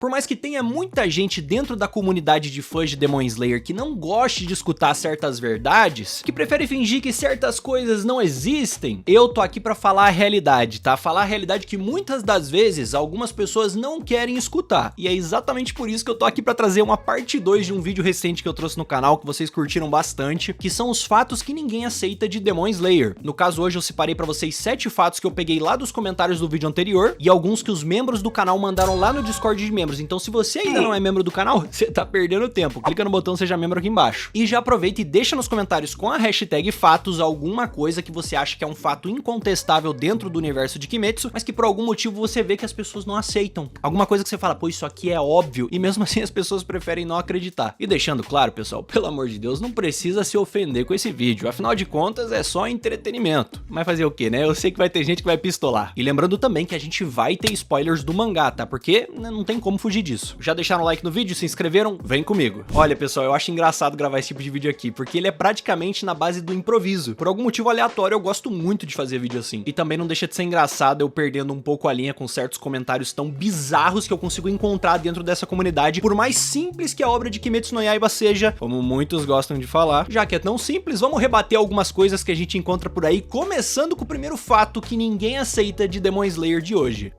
Por mais que tenha muita gente dentro da comunidade de fãs de Demon Slayer que não goste de escutar certas verdades, que prefere fingir que certas coisas não existem, eu tô aqui pra falar a realidade, tá? Falar a realidade que muitas das vezes algumas pessoas não querem escutar. E é exatamente por isso que eu tô aqui pra trazer uma parte 2 de um vídeo recente que eu trouxe no canal, que vocês curtiram bastante, que são os fatos que ninguém aceita de Demon Slayer. No caso, hoje eu separei pra vocês 7 fatos que eu peguei lá dos comentários do vídeo anterior e alguns que os membros do canal mandaram lá no Discord de membros. Então se você ainda não é membro do canal, você tá perdendo tempo. Clica no botão Seja Membro aqui embaixo. E já aproveita e deixa nos comentários com a hashtag fatos alguma coisa que você acha que é um fato incontestável dentro do universo de Kimetsu, mas que por algum motivo você vê que as pessoas não aceitam. Alguma coisa que você fala, pô, isso aqui é óbvio, e mesmo assim as pessoas preferem não acreditar. E deixando claro, pessoal, pelo amor de Deus, não precisa se ofender com esse vídeo. Afinal de contas, é só entretenimento. Mas fazer o quê, né? Eu sei que vai ter gente que vai pistolar. E lembrando também que a gente vai ter spoilers do mangá, tá? Porque não tem como fugir disso. Já deixaram o like no vídeo? Se inscreveram? Vem comigo. Olha, pessoal, eu acho engraçado gravar esse tipo de vídeo aqui, porque ele é praticamente na base do improviso. Por algum motivo aleatório, eu gosto muito de fazer vídeo assim. E também não deixa de ser engraçado eu perdendo um pouco a linha com certos comentários tão bizarros que eu consigo encontrar dentro dessa comunidade, por mais simples que a obra de Kimetsu no Yaiba seja, como muitos gostam de falar. Já que é tão simples, vamos rebater algumas coisas que a gente encontra por aí, começando com o primeiro fato que ninguém aceita de Demon Slayer de hoje.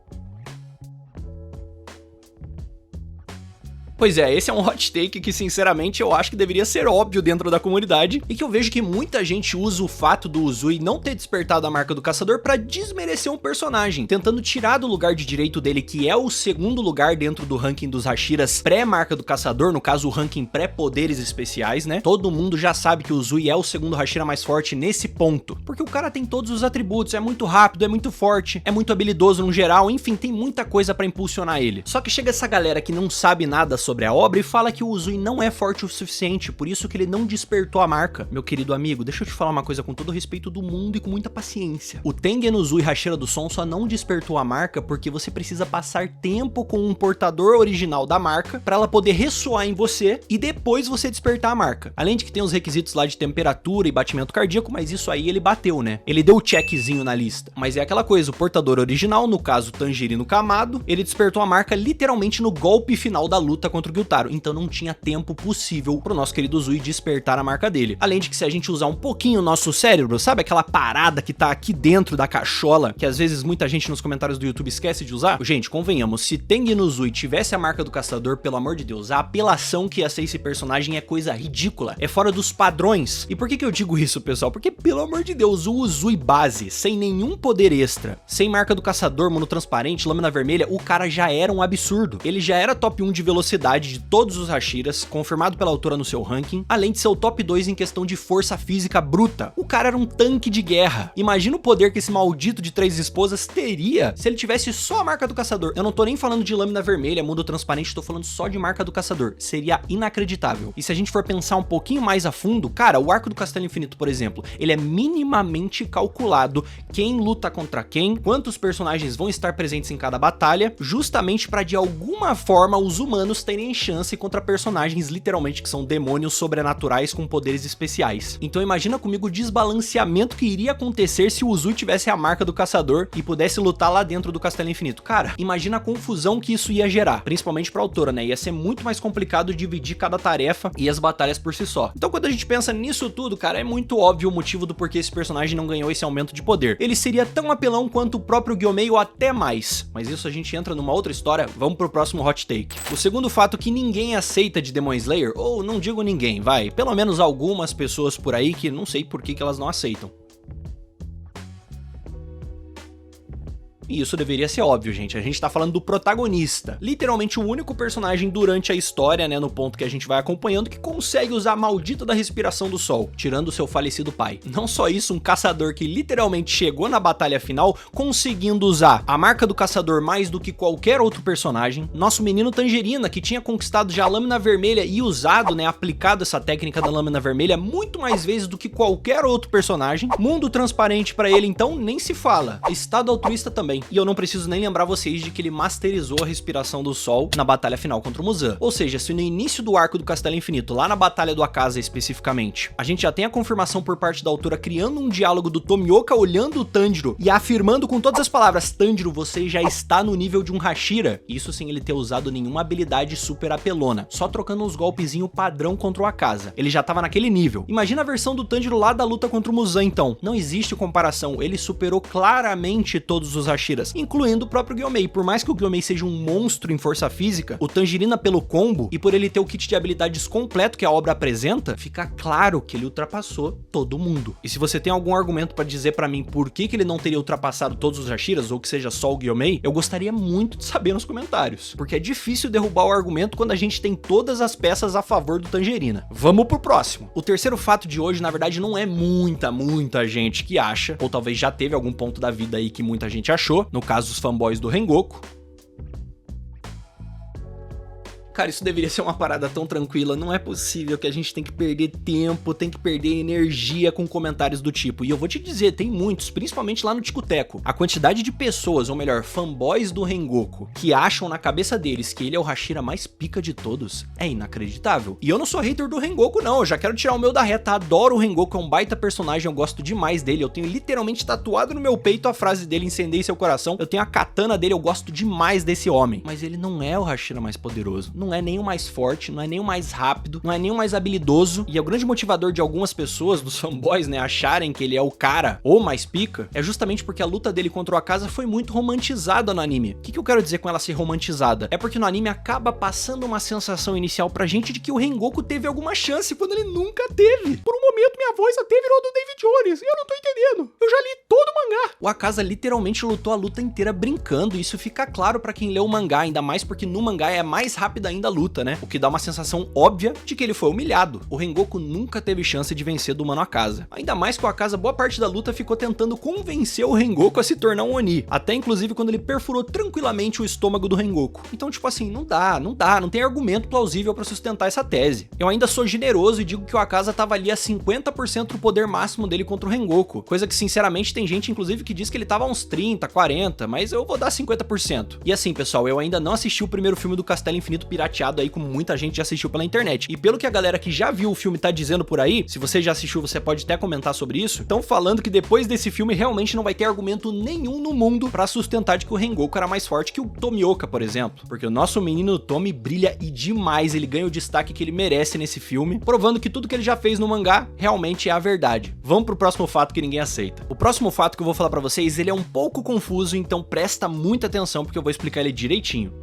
Pois é, esse é um hot take que sinceramente eu acho que deveria ser óbvio dentro da comunidade e que eu vejo que muita gente usa o fato do Uzui não ter despertado a marca do caçador pra desmerecer um personagem, tentando tirar do lugar de direito dele, que é o segundo lugar dentro do ranking dos Hashiras pré-marca do caçador, no caso o ranking pré-poderes especiais, né? Todo mundo já sabe que o Uzui é o segundo Hashira mais forte nesse ponto, porque o cara tem todos os atributos, é muito rápido, é muito forte, é muito habilidoso no geral, enfim, tem muita coisa pra impulsionar ele. Só que chega essa galera que não sabe nada sobre a obra e fala que o Uzui não é forte o suficiente, por isso que ele não despertou a marca. Meu querido amigo, deixa eu te falar uma coisa com todo o respeito do mundo e com muita paciência. O Tengen Uzui Hashira do Som só não despertou a marca porque você precisa passar tempo com um portador original da marca pra ela poder ressoar em você e depois você despertar a marca. Além de que tem os requisitos lá de temperatura e batimento cardíaco, mas isso aí ele bateu, né? Ele deu o checkzinho na lista. Mas é aquela coisa, o portador original, no caso Tanjiro Kamado, ele despertou a marca literalmente no golpe final da luta contra o Gyutaro. Então não tinha tempo possível pro nosso querido Uzui despertar a marca dele. Além de que se a gente usar um pouquinho o nosso cérebro, sabe aquela parada que tá aqui dentro da cachola, que às vezes muita gente nos comentários do YouTube esquece de usar? Gente, convenhamos, se Tengen Uzui tivesse a marca do caçador, pelo amor de Deus, a apelação que ia ser esse personagem é coisa ridícula, é fora dos padrões. E por que eu digo isso, pessoal? Porque, pelo amor de Deus, o Uzui base, sem nenhum poder extra, sem marca do caçador, mono transparente, lâmina vermelha, o cara já era um absurdo. Ele já era top 1 de velocidade de todos os Hashiras, confirmado pela autora no seu ranking, além de ser o top 2 em questão de força física bruta. O cara era um tanque de guerra. Imagina o poder que esse maldito de 3 esposas teria se ele tivesse só a marca do caçador. Eu não tô nem falando de lâmina vermelha, mundo transparente, tô falando só de marca do caçador. Seria inacreditável. E se a gente for pensar um pouquinho mais a fundo, cara, o arco do Castelo Infinito, por exemplo, ele é minimamente calculado quem luta contra quem, quantos personagens vão estar presentes em cada batalha, justamente para de alguma forma os humanos terem chance contra personagens literalmente que são demônios sobrenaturais com poderes especiais. Então imagina comigo o desbalanceamento que iria acontecer se o Uzui tivesse a marca do caçador e pudesse lutar lá dentro do Castelo Infinito. Cara, imagina a confusão que isso ia gerar, principalmente pra autora, né? Ia ser muito mais complicado dividir cada tarefa e as batalhas por si só. Então quando a gente pensa nisso tudo, cara, é muito óbvio o motivo do porquê esse personagem não ganhou esse aumento de poder. Ele seria tão apelão quanto o próprio Gyomei ou até mais. Mas isso a gente entra numa outra história, vamos pro próximo hot take. O segundo fato que ninguém aceita de Demon Slayer, ou não digo ninguém, vai, pelo menos algumas pessoas por aí que não sei por que elas não aceitam. E isso deveria ser óbvio, gente. A gente tá falando do protagonista. Literalmente o único personagem durante a história, né, no ponto que a gente vai acompanhando, que consegue usar a maldita da respiração do sol, tirando o seu falecido pai. Não só isso, um caçador que literalmente chegou na batalha final conseguindo usar a marca do caçador mais do que qualquer outro personagem. Nosso menino Tangerina, que tinha conquistado já a lâmina vermelha e usado, né, aplicado essa técnica da lâmina vermelha muito mais vezes do que qualquer outro personagem. Mundo transparente pra ele, então, nem se fala. Estado altruísta também. também. E eu não preciso nem lembrar vocês de que ele masterizou a respiração do sol na batalha final contra o Muzan. Ou seja, se no início do arco do Castelo Infinito, lá na Batalha do Akaza especificamente, a gente já tem a confirmação por parte da autora criando um diálogo do Tomioka olhando o Tanjiro e afirmando com todas as palavras: Tanjiro, você já está no nível de um Hashira. Isso sem ele ter usado nenhuma habilidade super apelona, só trocando uns golpezinho padrão contra o Akaza. Ele já tava naquele nível. Imagina a versão do Tanjiro lá da luta contra o Muzan então. Não existe comparação, ele superou claramente todos os Hashiras, incluindo o próprio Gyomei. Por mais que o Gyomei seja um monstro em força física, o Tanjirina pelo combo e por ele ter o kit de habilidades completo que a obra apresenta, fica claro que ele ultrapassou todo mundo. E se você tem algum argumento pra dizer pra mim por que ele não teria ultrapassado todos os Hashiras, ou que seja só o Gyomei, eu gostaria muito de saber nos comentários, porque é difícil derrubar o argumento quando a gente tem todas as peças a favor do Tangerina. Vamos pro próximo. O terceiro fato de hoje, na verdade, não é muita gente que acha, ou talvez já teve algum ponto da vida aí que muita gente achou, no caso os fanboys do Rengoku. Cara, isso deveria ser uma parada tão tranquila, não é possível que a gente tem que perder tempo, tem que perder energia com comentários do tipo. E eu vou te dizer, tem muitos, principalmente lá no Ticoteco. A quantidade de pessoas, ou melhor, fanboys do Rengoku, que acham na cabeça deles que ele é o Hashira mais pica de todos, é inacreditável. E eu não sou hater do Rengoku não, eu já quero tirar o meu da reta, adoro o Rengoku, é um baita personagem, eu gosto demais dele, eu tenho literalmente tatuado no meu peito a frase dele, incendeie seu coração, eu tenho a katana dele, eu gosto demais desse homem. Mas ele não é o Hashira mais poderoso, não é nem o mais forte, não é nem o mais rápido, não é nem o mais habilidoso, e é o grande motivador de algumas pessoas, dos fanboys, né, acharem que ele é o cara, ou mais pica, é justamente porque a luta dele contra o Akaza foi muito romantizada no anime. O que eu quero dizer com ela ser romantizada? É porque no anime acaba passando uma sensação inicial pra gente de que o Rengoku teve alguma chance, quando ele nunca teve. Por um momento minha voz até virou do David Jones, e eu não tô entendendo. Eu já li todo o mangá. O Akaza literalmente lutou a luta inteira brincando, e isso fica claro pra quem lê o mangá, ainda mais porque no mangá é mais rápida ainda a luta, né? O que dá uma sensação óbvia de que ele foi humilhado. O Rengoku nunca teve chance de vencer do Mano Akaza. Ainda mais que o Akaza, boa parte da luta, ficou tentando convencer o Rengoku a se tornar um Oni. Até inclusive quando ele perfurou tranquilamente o estômago do Rengoku. Então, tipo assim, não tem argumento plausível pra sustentar essa tese. Eu ainda sou generoso e digo que o Akaza tava ali a 50% do poder máximo dele contra o Rengoku. Coisa que, sinceramente, tem gente, inclusive, que diz que ele tava a uns 30, 40, mas eu vou dar 50%. E assim, pessoal, eu ainda não assisti o primeiro filme do Castelo Infinito pirateado aí, como muita gente já assistiu pela internet. E pelo que a galera que já viu o filme tá dizendo por aí, se você já assistiu, você pode até comentar sobre isso, estão falando que depois desse filme realmente não vai ter argumento nenhum no mundo pra sustentar de que o Rengoku era mais forte que o Tomioka, por exemplo. Porque o nosso menino Tomi brilha e demais, ele ganha o destaque que ele merece nesse filme, provando que tudo que ele já fez no mangá realmente é a verdade. Vamos pro próximo fato que ninguém aceita. O próximo fato que eu vou falar pra vocês, ele é um pouco confuso, então presta muita atenção porque eu vou explicar ele direitinho.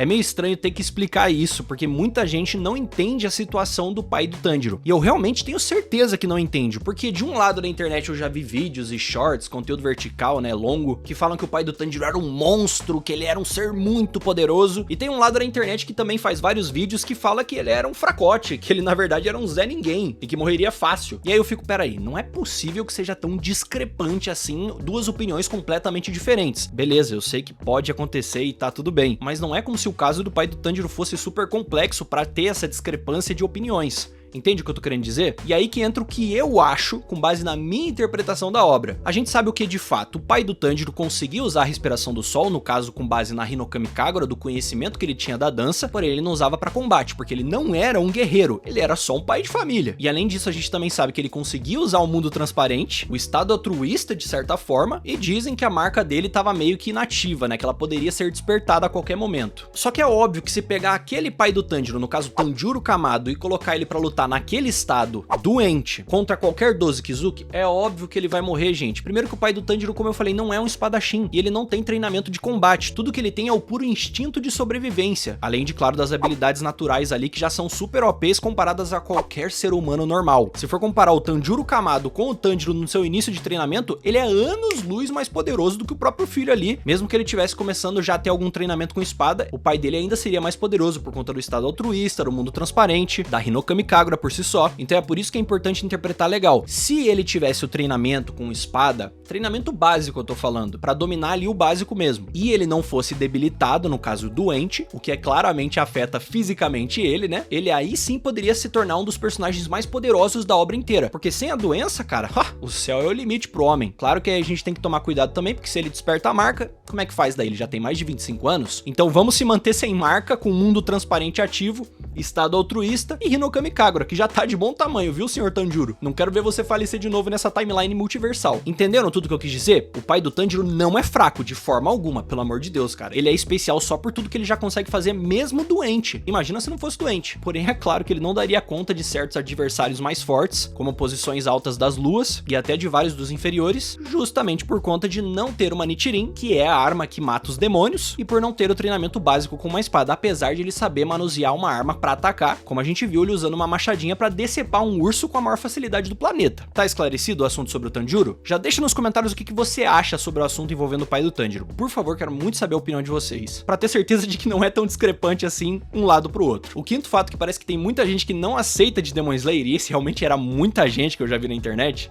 É meio estranho ter que explicar isso, porque muita gente não entende a situação do pai do Tanjiro. E eu realmente tenho certeza que não entende, porque de um lado da internet eu já vi vídeos e shorts, conteúdo vertical, né, longo, que falam que o pai do Tanjiro era um monstro, que ele era um ser muito poderoso. E tem um lado da internet que também faz vários vídeos que fala que ele era um fracote, que ele na verdade era um Zé Ninguém, e que morreria fácil. E aí eu fico, peraí, não é possível que seja tão discrepante assim, duas opiniões completamente diferentes. Beleza, eu sei que pode acontecer e tá tudo bem, mas não é como se o caso do pai do Tanjiro fosse super complexo pra ter essa discrepância de opiniões. Entende o que eu tô querendo dizer? E aí que entra o que eu acho, com base na minha interpretação da obra. A gente sabe o que de fato, o pai do Tanjiro conseguia usar a respiração do sol, no caso com base na Hinokami Kagura, do conhecimento que ele tinha da dança, porém ele não usava pra combate, porque ele não era um guerreiro, ele era só um pai de família. E além disso a gente também sabe que ele conseguia usar o mundo transparente, o estado altruísta de certa forma, e dizem que a marca dele tava meio que inativa, né, que ela poderia ser despertada a qualquer momento. Só que é óbvio que se pegar aquele pai do Tanjiro, no caso Tanjiro Kamado, e colocar ele pra lutar naquele estado, doente, contra qualquer 12 Kizuki, é óbvio que ele vai morrer, gente. Primeiro que o pai do Tanjiro, como eu falei, não é um espadachim, e ele não tem treinamento de combate. Tudo que ele tem é o puro instinto de sobrevivência, além de, claro, das habilidades naturais ali, que já são super OPs comparadas a qualquer ser humano normal. Se for comparar o Tanjiro Kamado com o Tanjiro no seu início de treinamento, ele é anos-luz mais poderoso do que o próprio filho ali. Mesmo que ele tivesse começando já a ter algum treinamento com espada, o pai dele ainda seria mais poderoso por conta do estado altruísta, do mundo transparente, da Hinokami Kagura, Kagura por si só, então é por isso que é importante interpretar legal. Se ele tivesse o treinamento com espada, treinamento básico eu tô falando, pra dominar ali o básico mesmo, e ele não fosse debilitado, no caso doente, o que claramente afeta fisicamente ele, né? Ele aí sim poderia se tornar um dos personagens mais poderosos da obra inteira, porque sem a doença, cara, o céu é o limite pro homem. Claro que a gente tem que tomar cuidado também, porque se ele desperta a marca, como é que faz daí? Ele já tem mais de 25 anos? Então vamos se manter sem marca, com mundo transparente ativo, estado altruísta e Hinokami Kagura, que já tá de bom tamanho, viu, senhor Tanjiro? Não quero ver você falecer de novo nessa timeline multiversal. Entenderam tudo que eu quis dizer? O pai do Tanjiro não é fraco, de forma alguma, pelo amor de Deus, cara. Ele é especial só por tudo que ele já consegue fazer, mesmo doente. Imagina se não fosse doente. Porém, é claro que ele não daria conta de certos adversários mais fortes, como posições altas das luas, e até de vários dos inferiores, justamente por conta de não ter uma Nichirin, que é a arma que mata os demônios, e por não ter o treinamento básico com uma espada, apesar de ele saber manusear uma arma pra atacar, como a gente viu ele usando uma machadinha pra decepar um urso com a maior facilidade do planeta. Tá esclarecido o assunto sobre o Tanjiro? Já deixa nos comentários o que você acha sobre o assunto envolvendo o pai do Tanjiro. Por favor, quero muito saber a opinião de vocês, pra ter certeza de que não é tão discrepante assim um lado pro outro. O quinto fato que parece que tem muita gente que não aceita de Demon Slayer, e esse realmente era muita gente que eu já vi na internet.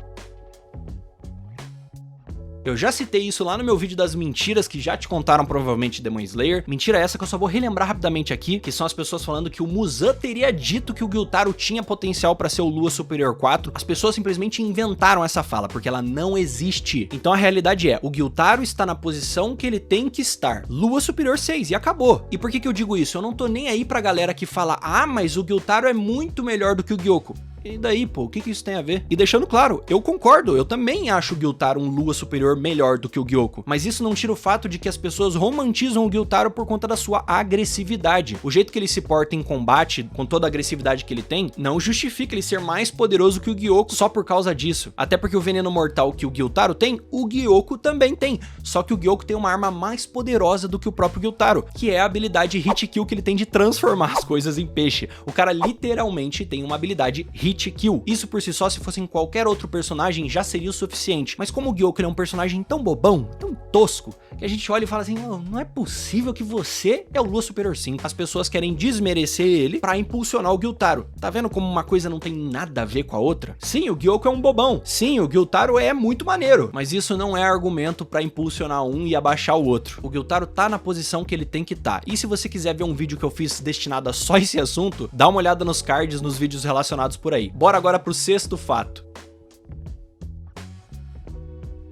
Eu já citei isso lá no meu vídeo das mentiras que já te contaram provavelmente Demon Slayer. Mentira essa que eu só vou relembrar rapidamente aqui, que são as pessoas falando que o Muzan teria dito que o Gyutaro tinha potencial pra ser o Lua Superior 4. As pessoas simplesmente inventaram essa fala, porque ela não existe. Então a realidade é, o Gyutaro está na posição que ele tem que estar, Lua Superior 6, e acabou. E por que eu digo isso? Eu não tô nem aí pra galera que fala, ah, mas o Gyutaro é muito melhor do que o Gyoko. E daí, pô, o que isso tem a ver? E deixando claro, eu concordo, eu também acho o Gyutaro um Lua superior melhor do que o Gyoko, mas isso não tira o fato de que as pessoas romantizam o Gyutaro por conta da sua agressividade. O jeito que ele se porta em combate, com toda a agressividade que ele tem, não justifica ele ser mais poderoso que o Gyoko só por causa disso. Até porque o veneno mortal que o Gyutaro tem, o Gyoko também tem. Só que o Gyoko tem uma arma mais poderosa do que o próprio Gyutaro, que é a habilidade Hit Kill que ele tem de transformar as coisas em peixe. O cara literalmente tem uma habilidade Hit Kill. Isso por si só, se fosse em qualquer outro personagem, já seria o suficiente. Mas como o Gyoko é um personagem tão bobão, tão tosco, que a gente olha e fala assim, não é possível que você é o Lua Superior 5. As pessoas querem desmerecer ele pra impulsionar o Gyutaro. Tá vendo como uma coisa não tem nada a ver com a outra? Sim, o Gyoko é um bobão. Sim, o Gyutaro é muito maneiro. Mas isso não é argumento pra impulsionar um e abaixar o outro. O Gyutaro tá na posição que ele tem que tá. E se você quiser ver um vídeo que eu fiz destinado a só esse assunto, dá uma olhada nos cards, nos vídeos relacionados por aí. Bora agora pro sexto fato.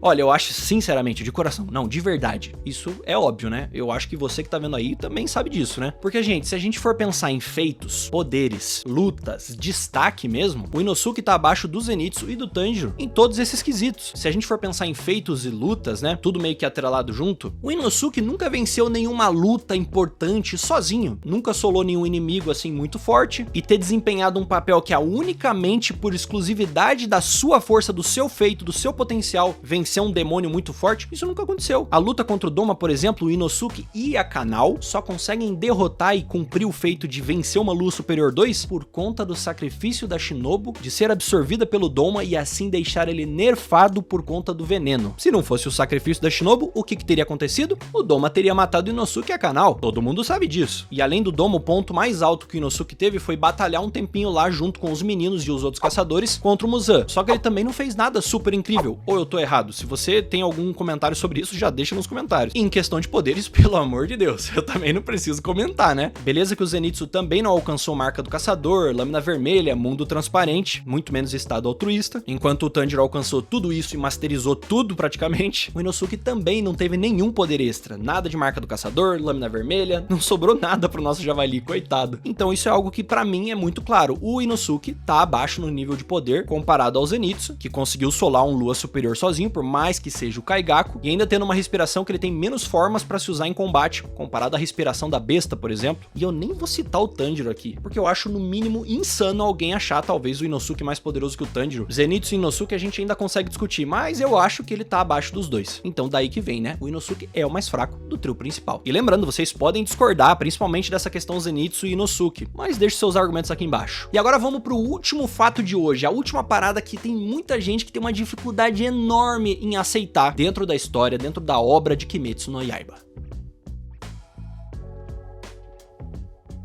Olha, eu acho sinceramente, de coração, não, de verdade, isso é óbvio, né? Eu acho que você que tá vendo aí também sabe disso, né? Porque, gente, se a gente for pensar em feitos, poderes, lutas, destaque mesmo, o Inosuke tá abaixo do Zenitsu e do Tanjiro em todos esses quesitos. Se a gente for pensar em feitos e lutas, né, tudo meio que atrelado junto, o Inosuke nunca venceu nenhuma luta importante sozinho, nunca solou nenhum inimigo assim muito forte, e ter desempenhado um papel que é unicamente por exclusividade da sua força, do seu feito, do seu potencial, vencer um demônio muito forte, isso nunca aconteceu. A luta contra o Doma, por exemplo, o Inosuke e a Kanao só conseguem derrotar e cumprir o feito de vencer uma Lua Superior 2 por conta do sacrifício da Shinobu de ser absorvida pelo Doma e assim deixar ele nerfado por conta do veneno. Se não fosse o sacrifício da Shinobu, o que teria acontecido? O Doma teria matado o Inosuke e a Kanao. Todo mundo sabe disso. E além do Doma, o ponto mais alto que o Inosuke teve foi batalhar um tempinho lá junto com os meninos e os outros caçadores contra o Muzan. Só que ele também não fez nada super incrível. Ou eu tô errado? Se você tem algum comentário sobre isso, já deixa nos comentários. E em questão de poderes, pelo amor de Deus, eu também não preciso comentar, né? Beleza que o Zenitsu também não alcançou marca do caçador, lâmina vermelha, mundo transparente, muito menos estado altruísta. Enquanto o Tanjiro alcançou tudo isso e masterizou tudo praticamente, o Inosuke também não teve nenhum poder extra. Nada de marca do caçador, lâmina vermelha, não sobrou nada pro nosso javali, coitado. Então isso é algo que pra mim é muito claro. O Inosuke tá abaixo no nível de poder comparado ao Zenitsu, que conseguiu solar um Lua superior sozinho, por mais que seja o Kaigaku, e ainda tendo uma respiração que ele tem menos formas pra se usar em combate, comparado à respiração da besta, por exemplo. E eu nem vou citar o Tanjiro aqui, porque eu acho no mínimo insano alguém achar talvez o Inosuke mais poderoso que o Tanjiro. Zenitsu e Inosuke a gente ainda consegue discutir, mas eu acho que ele tá abaixo dos dois. Então daí que vem, né? O Inosuke é o mais fraco do trio principal. E lembrando, vocês podem discordar, principalmente dessa questão Zenitsu e Inosuke, mas deixe seus argumentos aqui embaixo. E agora vamos pro último fato de hoje, a última parada que tem muita gente que tem uma dificuldade enorme em aceitar dentro da história, dentro da obra de Kimetsu no Yaiba.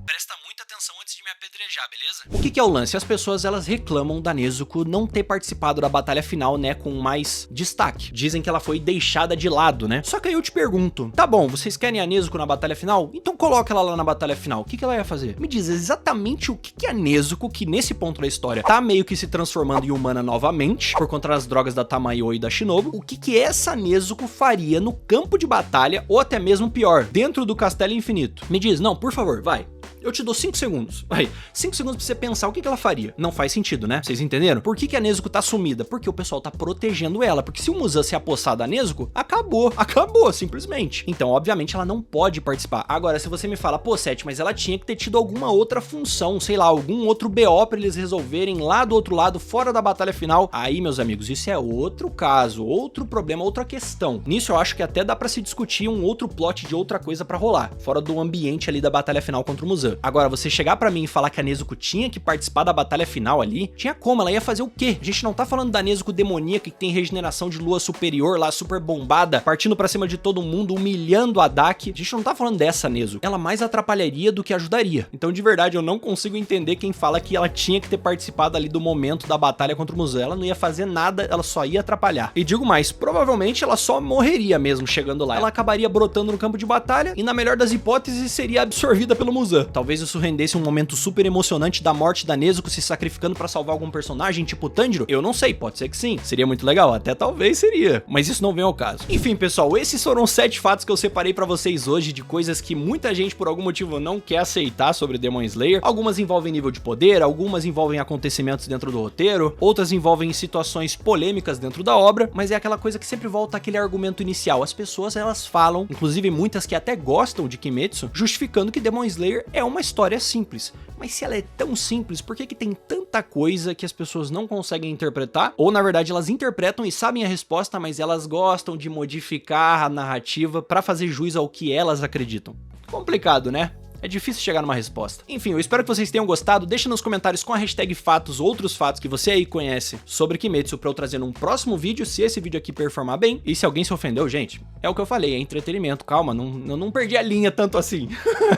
Presta muita atenção antes de me apedrejar. já, beleza? O que é o lance? As pessoas, elas reclamam da Nezuko não ter participado da batalha final, né, com mais destaque. Dizem que ela foi deixada de lado, né? Só que aí eu te pergunto, tá bom, vocês querem a Nezuko na batalha final? Então coloca ela lá na batalha final. O que ela ia fazer? Me diz exatamente o que a Nezuko, que nesse ponto da história tá meio que se transformando em humana novamente, por conta das drogas da Tamayo e da Shinobu, o que essa Nezuko faria no campo de batalha, ou até mesmo pior, dentro do Castelo Infinito? Me diz, não, por favor, vai. Eu te dou 5 segundos. Vai, 5 segundos pra você pensar o que ela faria. Não faz sentido, né? Vocês entenderam? Por que a Nezuko tá sumida? Porque o pessoal tá protegendo ela. Porque se o Muzan se apossar da Nezuko, acabou. Acabou, simplesmente. Então, obviamente, ela não pode participar. Agora, se você me fala, pô, Seth, mas ela tinha que ter tido alguma outra função, sei lá, algum outro BO pra eles resolverem lá do outro lado, fora da batalha final. Aí, meus amigos, isso é outro caso, outro problema, outra questão. Nisso, eu acho que até dá pra se discutir um outro plot de outra coisa pra rolar, fora do ambiente ali da batalha final contra o Muzan. Agora, você chegar pra mim e falar que a Nezuko tinha que participar da batalha final ali, tinha como, ela ia fazer o quê? A gente não tá falando da Nezuko demoníaca que tem regeneração de lua superior lá, super bombada, partindo pra cima de todo mundo, humilhando a Daki. A gente não tá falando dessa Nezuko. Ela mais atrapalharia do que ajudaria. Então, de verdade, eu não consigo entender quem fala que ela tinha que ter participado ali do momento da batalha contra o Muzan. Ela não ia fazer nada, ela só ia atrapalhar. E digo mais, provavelmente ela só morreria mesmo chegando lá. Ela acabaria brotando no campo de batalha e, na melhor das hipóteses, seria absorvida pelo Muzan. Talvez isso rendesse um momento super emocionante da morte da Nezuko se sacrificando pra salvar algum personagem, tipo Tanjiro? Eu não sei, pode ser que sim. Seria muito legal, até talvez seria. Mas isso não vem ao caso. Enfim, pessoal, esses foram 7 fatos que eu separei pra vocês hoje de coisas que muita gente por algum motivo não quer aceitar sobre Demon Slayer. Algumas envolvem nível de poder, algumas envolvem acontecimentos dentro do roteiro, outras envolvem situações polêmicas dentro da obra, mas é aquela coisa que sempre volta àquele argumento inicial. As pessoas, elas falam, inclusive muitas que até gostam de Kimetsu, justificando que Demon Slayer é uma história simples. Mas se ela é tão simples, por que tem tanta coisa que as pessoas não conseguem interpretar? Ou, na verdade, elas interpretam e sabem a resposta, mas elas gostam de modificar a narrativa pra fazer jus ao que elas acreditam. Complicado, né? É difícil chegar numa resposta. Enfim, eu espero que vocês tenham gostado. Deixa nos comentários com a hashtag fatos, outros fatos que você aí conhece sobre Kimetsu pra eu trazer num próximo vídeo, se esse vídeo aqui performar bem. E se alguém se ofendeu, gente, é o que eu falei, é entretenimento. Calma, eu não perdi a linha tanto assim.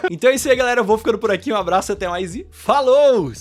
Então é isso aí, galera. Eu vou ficando por aqui. Um abraço, até mais e falou!